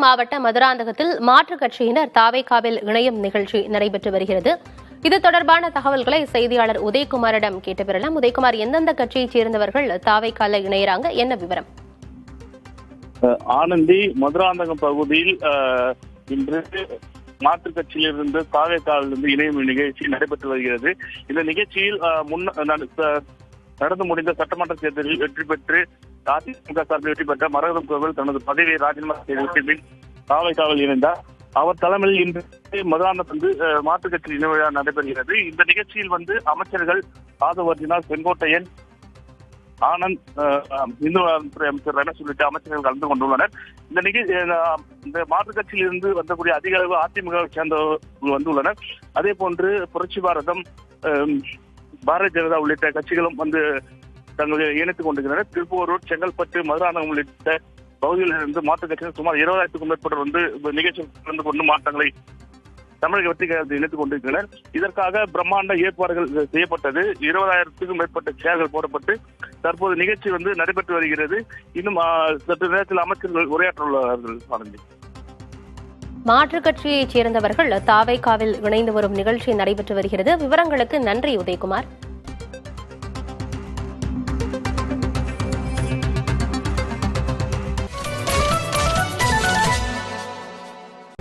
மாவட்ட மதுராந்தகத்தில் மாற்றுக் கட்சியினர் தாவேகாவில் இணையும் நிகழ்ச்சி நடைபெற்று வருகிறது. இது தொடர்பான தகவல்களை செய்தியாளர் உதயகுமாரிடம் கேட்டு பெறலாம். உதயகுமார், எந்தெந்த கட்சியைச் சேர்ந்தவர்கள் தாவேகால இணையறாங்க, என்ன விவரம்? ஆனந்தி, மதுராந்தகம் பகுதியில் இன்று மாற்றுக் கட்சியிலிருந்து தாவேகாவிலிருந்து இணையும் நிகழ்ச்சி நடைபெற்று வருகிறது. இந்த நிகழ்ச்சியில் நடந்து முடிந்த சட்டமன்ற தேர்தலில் வெற்றி பெற்று அதிமுக சார்பில் வெற்றி பெற்ற மரகதம் கோவில் தனது பதவியை ராஜினாமா செய்த பின் தாவேகாவில் இணைந்தார். அவர் தலைமையில் இன்று மதுராந்தகம் மாற்றுக் கட்சி இணை விழா நடைபெறுகிறது. இந்த நிகழ்ச்சியில் அமைச்சர்கள் ஆதவர்ஜினால், செங்கோட்டையன், ஆனந்த், இந்து துறை அமைச்சர் ரமேஷ் உள்ளிட்ட அமைச்சர்கள் கலந்து கொண்டுள்ளனர். இந்த மாற்றுக் கட்சியிலிருந்து வந்தக்கூடிய அதிக அளவு அதிமுகவை சேர்ந்தவர்கள் வந்துள்ளனர். அதே போன்று புரட்சி பாரதம், பாரதிய ஜனதா உள்ளிட்ட கட்சிகளும் தங்களை இணைத்துக் கொண்டிருக்கின்றனர். திருப்பூரூர், செங்கல்பட்டு, மதுராந்தகம் உள்ளிட்ட பகுதிகளில் இருந்து மாற்றுக் கட்சியினர் சுமார் 20,000க்கும் மேற்பட்டவர் நிகழ்ச்சியில் கலந்து கொண்டு மாற்றங்களை தமிழக வெற்றி கழகத்தில் இணைத்துக் கொண்டிருக்கின்றனர். இதற்காக பிரம்மாண்ட ஏற்பாடுகள் செய்யப்பட்டது. 20,000க்கும் மேற்பட்ட சேர்கள் போடப்பட்டு தற்போது நிகழ்ச்சி நடைபெற்று வருகிறது. இன்னும் சற்று நேரத்தில் அமைச்சர்கள் உரையாற்ற உள்ளார்கள். மாற்றுக் கட்சியைச் சேர்ந்தவர்கள் தாவேகாவில் இணைந்து வரும் நிகழ்ச்சி நடைபெற்று வருகிறது. விவரங்களுக்கு நன்றி உதயகுமார்.